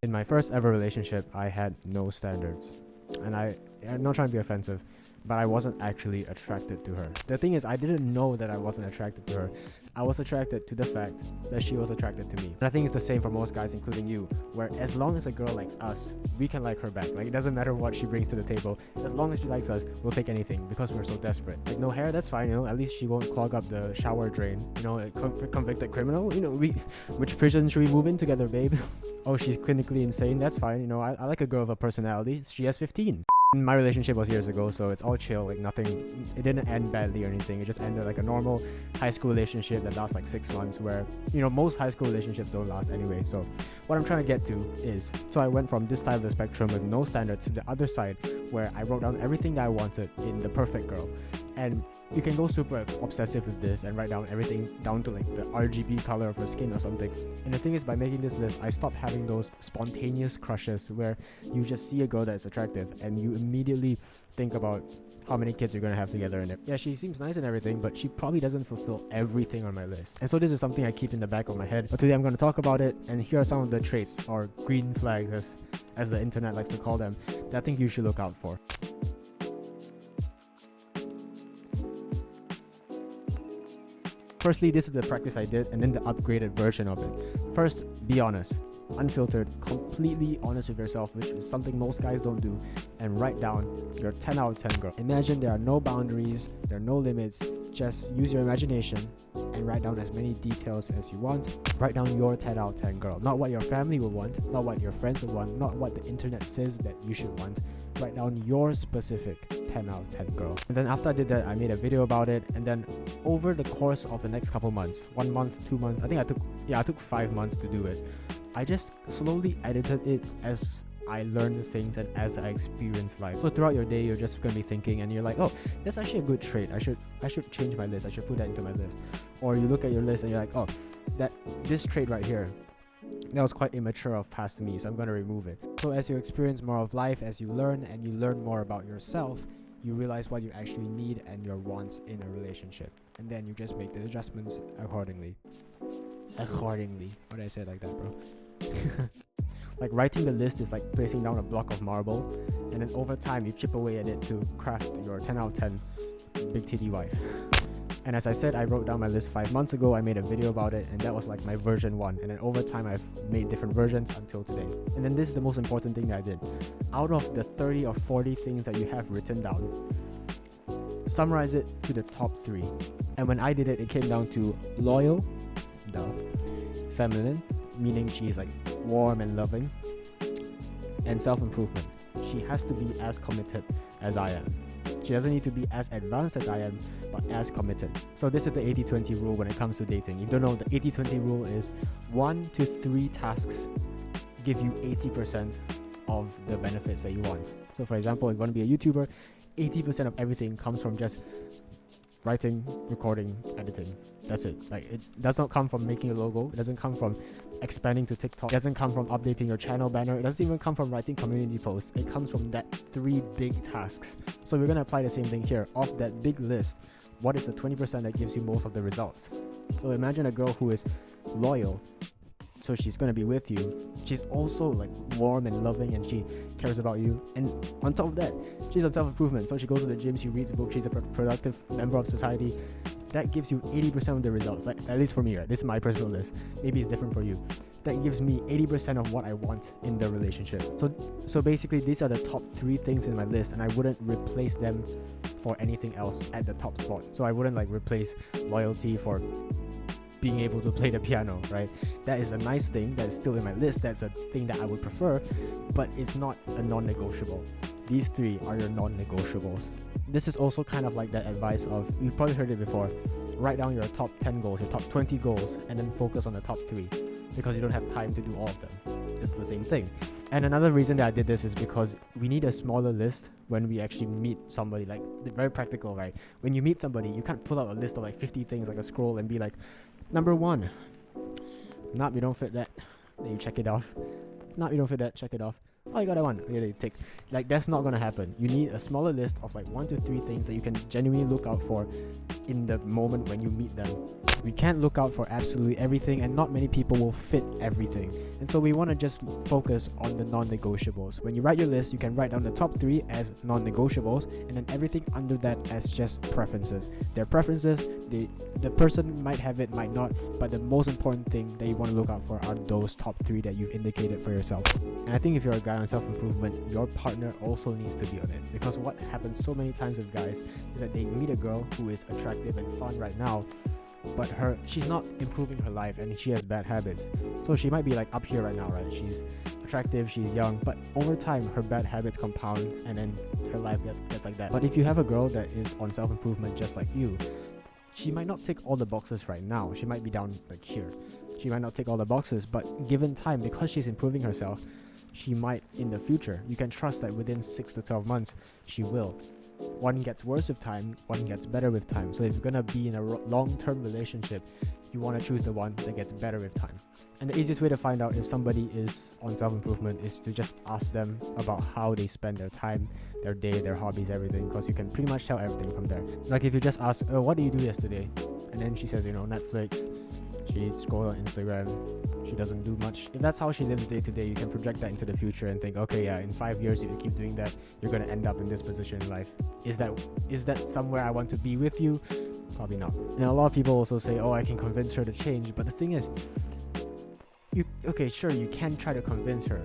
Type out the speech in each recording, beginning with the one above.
In my first ever relationship, I had no standards. And I'm not trying to be offensive, but I wasn't actually attracted to her. The thing is, I didn't know that I wasn't attracted to her. I was attracted to the fact that she was attracted to me. And I think it's the same for most guys, including you, where as long as a girl likes us, we can like her back. Like, it doesn't matter what she brings to the table. As long as she likes us, we'll take anything because we're so desperate. Like, no hair, that's fine, at least she won't clog up the shower drain. A convicted criminal, which prison should we move in together, babe? Oh, she's clinically insane, that's fine. I like a girl with a personality. She has 15. My relationship was years ago, so it's all chill. Like, nothing, it didn't end badly or anything. It just ended like a normal high school relationship that lasts like 6 months, where most high school relationships don't last anyway. So what I'm trying to get to is, so I went from this side of the spectrum with no standards to the other side, where I wrote down everything that I wanted in the perfect girl. And you can go super obsessive with this and write down everything down to like the RGB color of her skin or something. And the thing is, by making this list, I stopped having those spontaneous crushes where you just see a girl that's attractive and you immediately think about how many kids you're gonna have together. And yeah, she seems nice and everything, but she probably doesn't fulfill everything on my list. And so this is something I keep in the back of my head. But today I'm gonna talk about it, and here are some of the traits, or green flags as the internet likes to call them, that I think you should look out for. Firstly, this is the practice I did, and then the upgraded version of it. First, be honest. Unfiltered, completely honest with yourself, which is something most guys don't do, and write down your 10 out of 10 girl. Imagine there are no boundaries, there are no limits, just use your imagination and write down as many details as you want. Write down your 10 out of 10 girl, not what your family will want, not what your friends will want, not what the internet says that you should want. Write down your specific 10 out of 10 girl. And then after I did that, I made a video about it, and then over the course of the next couple months, 1 month, 2 months, I think I took 5 months to do it. I just slowly edited it as I learned things and as I experienced life. So throughout your day, you're just gonna be thinking, and you're like, oh, that's actually a good trait. I should change my list. I should put that into my list. Or you look at your list and you're like, oh, this trait right here, that was quite immature of past me, so I'm gonna remove it. So as you experience more of life, as you learn and you learn more about yourself, you realize what you actually need and your wants in a relationship, and then you just make the adjustments accordingly. Why did I say it like that, bro? Like, writing the list is like placing down a block of marble, and then over time you chip away at it to craft your 10 out of 10 big titty wife. And as I said, I wrote down my list 5 months ago. I made a video about it, and that was like my version 1. And then over time I've made different versions until today. And then this is the most important thing that I did. Out of the 30 or 40 things that you have written down, summarize it to the top 3. And when I did it, it came down to loyal, feminine, meaning she's like warm and loving, and self-improvement. She has to be as committed as I am. She doesn't need to be as advanced as I am, but as committed. So this is the 80-20 rule when it comes to dating. If you don't know, the 80-20 rule is 1 to 3 tasks give you 80% of the benefits that you want. So for example, if you want to be a YouTuber, 80% of everything comes from just writing, recording, editing. That's it. Like, it does not come from making a logo. It doesn't come from expanding to TikTok. It doesn't come from updating your channel banner. It doesn't even come from writing community posts. It comes from that 3 big tasks. So we're going to apply the same thing here. Of that big list, what is the 20% that gives you most of the results? So imagine a girl who is loyal, so she's going to be with you. She's also like warm and loving, and she cares about you. And on top of that, she's on self-improvement. So she goes to the gym, she reads books, she's a productive member of society. That gives you 80% of the results. Like, at least for me, right? This is my personal list. Maybe it's different for you. That gives me 80% of what I want in the relationship. So basically, these are the top 3 things in my list, and I wouldn't replace them for anything else at the top spot. So I wouldn't like replace loyalty for being able to play the piano, right? That is a nice thing that's still in my list. That's a thing that I would prefer, but it's not a non-negotiable. These 3 are your non-negotiables. This is also kind of like that advice of, you've probably heard it before, write down your top 10 goals, your top 20 goals, and then focus on the top 3, because you don't have time to do all of them. It's the same thing. And another reason that I did this is because we need a smaller list when we actually meet somebody. Like, very practical, right? When you meet somebody, you can't pull out a list of like 50 things, like a scroll, and be like, number 1, nope, you don't fit that. Then you check it off. Nope, you don't fit that, check it off. Oh, you got that one. Okay, tick. Like, that's not gonna happen. You need a smaller list of like 1 to 3 things that you can genuinely look out for in the moment when you meet them. We can't look out for absolutely everything, and not many people will fit everything. And so we want to just focus on the non-negotiables. When you write your list, you can write down the top 3 as non-negotiables, and then everything under that as just preferences. Their preferences, the person might have it, might not, but the most important thing that you want to look out for are those top 3 that you've indicated for yourself. And I think if you're a guy on self-improvement, your partner also needs to be on it, because what happens so many times with guys is that they meet a girl who is attractive and fun right now, but she's not improving her life and she has bad habits. So she might be like up here right now, right? She's attractive, she's young, but over time her bad habits compound and then her life gets like that. But if you have a girl that is on self-improvement just like you, she might not tick all the boxes right now. She might be down like here. She might not tick all the boxes, but given time, because she's improving herself, she might in the future. You can trust that within 6 to 12 months she will. One gets worse with time, one gets better with time. So if you're gonna be in a long-term relationship, you want to choose the one that gets better with time. And the easiest way to find out if somebody is on self-improvement is to just ask them about how they spend their time, their day, their hobbies, everything, because you can pretty much tell everything from there. Like if you just ask, what did you do yesterday? And then she says, Netflix, she scrolls on Instagram, she doesn't do much. If that's how she lives day to day, you can project that into the future and think, okay, yeah, in 5 years, if you keep doing that, you're going to end up in this position in life. Is that somewhere I want to be with you? Probably not. And a lot of people also say, I can convince her to change. But the thing is, you can try to convince her,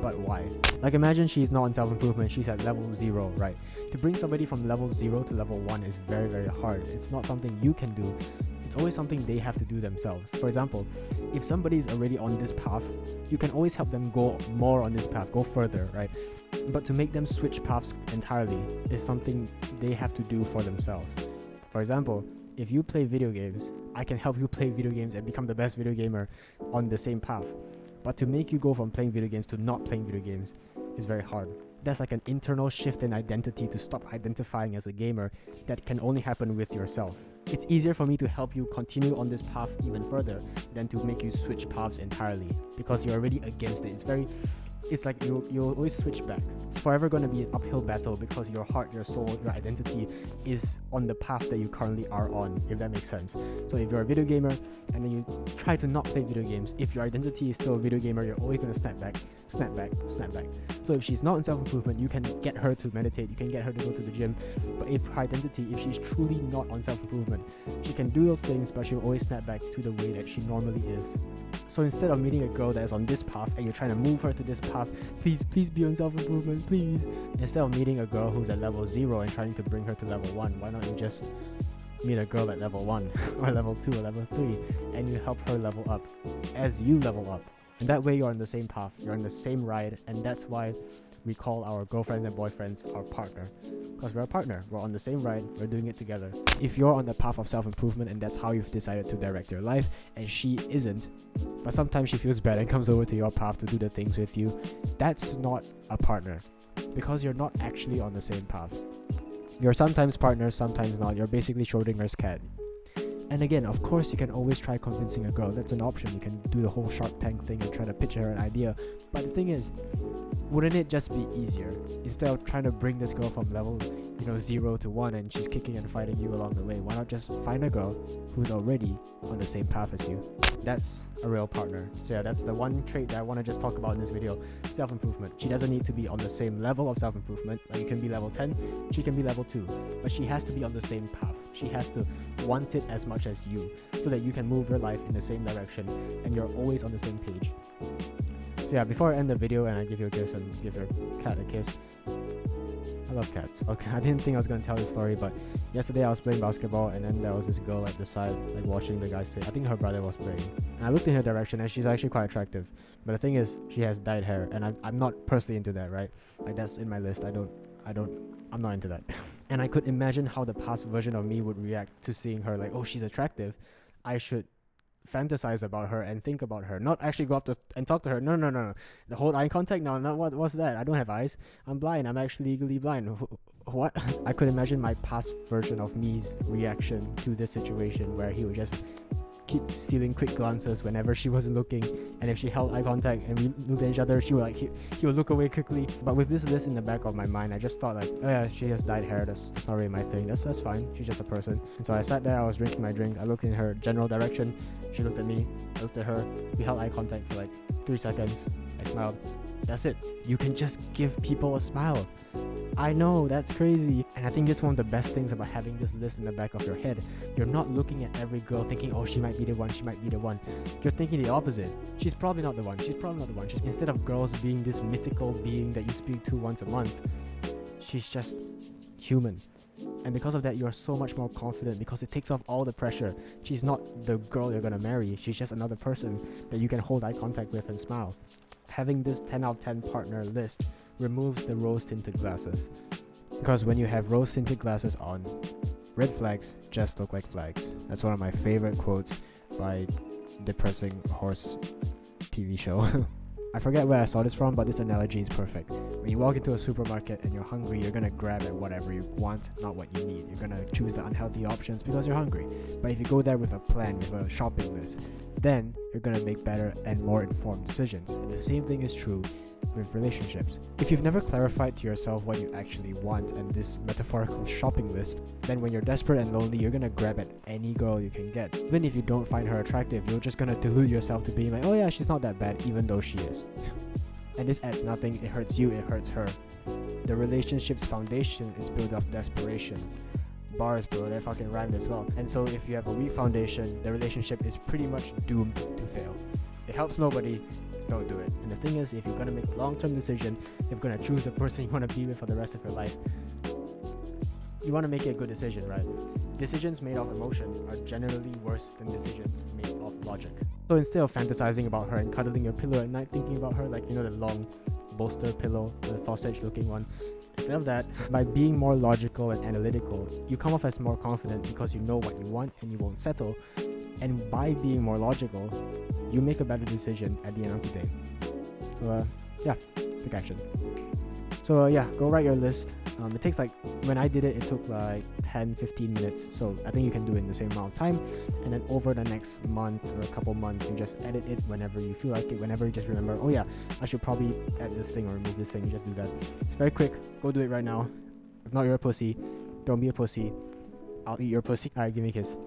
but why? Like imagine she's not on self-improvement, she's at level 0, right? To bring somebody from level 0 to level 1 is very, very hard. It's not something you can do. It's always something they have to do themselves. For example, if somebody is already on this path, you can always help them go more on this path, go further, right? But to make them switch paths entirely is something they have to do for themselves. For example, if you play video games, I can help you play video games and become the best video gamer on the same path. But to make you go from playing video games to not playing video games is very hard. That's like an internal shift in identity to stop identifying as a gamer that can only happen with yourself. It's easier for me to help you continue on this path even further than to make you switch paths entirely, because you're already against it. It's like you'll always switch back. It's forever going to be an uphill battle because your heart, your soul, your identity is on the path that you currently are on, if that makes sense. So if you're a video gamer and then you try to not play video games, if your identity is still a video gamer, you're always going to snap back. So if she's not in self-improvement, you can get her to meditate, you can get her to go to the gym. But if her identity, if she's truly not on self-improvement, she can do those things, but she'll always snap back to the way that she normally is. So instead of meeting a girl that is on this path and you're trying to move her to this path, please be on self-improvement, please. Instead of meeting a girl who's at level 0 and trying to bring her to level 1, why not you just meet a girl at level 1 or level 2 or level 3 and you help her level up as you level up. And that way you're on the same path, you're on the same ride, and that's why we call our girlfriends and boyfriends our partner. Because we're a partner, we're on the same ride, we're doing it together. If you're on the path of self-improvement and that's how you've decided to direct your life, and she isn't, but sometimes she feels bad and comes over to your path to do the things with you, that's not a partner, because you're not actually on the same path. You're sometimes partners, sometimes not. You're basically Schrodinger's cat. And again, of course, you can always try convincing a girl. That's an option. You can do the whole Shark Tank thing and try to pitch her an idea. But the thing is, wouldn't it just be easier instead of trying to bring this girl from level 0 to 1 and she's kicking and fighting you along the way? Why not just find a girl who's already on the same path as you? That's a real partner. So yeah, that's the one trait that I want to just talk about in this video. Self-improvement. She doesn't need to be on the same level of self-improvement. Like you can be level 10, she can be level 2, but she has to be on the same path. She has to want it as much as you, so that you can move your life in the same direction and you're always on the same page. So yeah, before I end the video and I give you a kiss and give your cat a kiss, I love cats. Okay, I didn't think I was going to tell this story, but yesterday I was playing basketball and then there was this girl at the side, like watching the guys play. I think her brother was playing. And I looked in her direction and she's actually quite attractive. But the thing is, she has dyed hair and I'm not personally into that, right? Like that's in my list. I'm not into that. And I could imagine how the past version of me would react to seeing her like, oh, she's attractive. I should fantasize about her and think about her, not actually go up to and talk to her. No. The whole eye contact? No, what's that? I don't have eyes. I'm blind. I'm actually legally blind. What? I could imagine my past version of me's reaction to this situation where he would just keep stealing quick glances whenever she wasn't looking, and if she held eye contact and we looked at each other, she would like he would look away quickly. But with this list in the back of my mind, I just thought like, oh yeah, she has dyed hair, that's not really my thing, that's fine, she's just a person. And so I sat there, I was drinking my drink, I looked in her general direction, she looked at me, I looked at her, we held eye contact for like 3 seconds, I smiled. That's it. You can just give people a smile. I know, that's crazy. And I think that's one of the best things about having this list in the back of your head. You're not looking at every girl thinking, oh, she might be the one, she might be the one. You're thinking the opposite. She's probably not the one, she's probably not the one. Instead of girls being this mythical being that you speak to once a month, she's just human. And because of that, you're so much more confident because it takes off all the pressure. She's not the girl you're gonna marry, she's just another person that you can hold eye contact with and smile. Having this 10 out of 10 partner list removes the rose-tinted glasses. Because when you have rose-tinted glasses on, red flags just look like flags. That's one of my favorite quotes by Depressing Horse TV show. I forget where I saw this from, but this analogy is perfect. When you walk into a supermarket and you're hungry, you're gonna grab at whatever you want, not what you need. You're gonna choose the unhealthy options because you're hungry. But if you go there with a plan, with a shopping list, then you're gonna make better and more informed decisions. And the same thing is true with relationships. If you've never clarified to yourself what you actually want and this metaphorical shopping list, then when you're desperate and lonely, you're gonna grab at any girl you can get. Even if you don't find her attractive, you're just gonna delude yourself to being like, oh yeah, she's not that bad, even though she is. And this adds nothing, it hurts you, it hurts her. The relationship's foundation is built off desperation. Bars, bro, they fucking rhymed as well. And so if you have a weak foundation, the relationship is pretty much doomed to fail. It helps nobody, don't do it. And the thing is, if you're gonna make a long-term decision, if you're gonna choose the person you wanna be with for the rest of your life, you wanna make it a good decision, right? Decisions made of emotion are generally worse than decisions made of logic. So instead of fantasizing about her and cuddling your pillow at night thinking about her, like, you know, the long bolster pillow, the sausage looking one, instead of that, by being more logical and analytical, you come off as more confident because you know what you want and you won't settle. And by being more logical, you make a better decision at the end of the day. So yeah, take action. So yeah, go write your list. It takes like, when I did it, it took like 10-15 minutes. So I think you can do it in the same amount of time. And then over the next month or a couple months, you just edit it whenever you feel like it. Whenever you just remember, oh yeah, I should probably add this thing or remove this thing. You just do that. It's very quick. Go do it right now. If not, you're a pussy. Don't be a pussy. I'll eat your pussy. Alright, give me a kiss.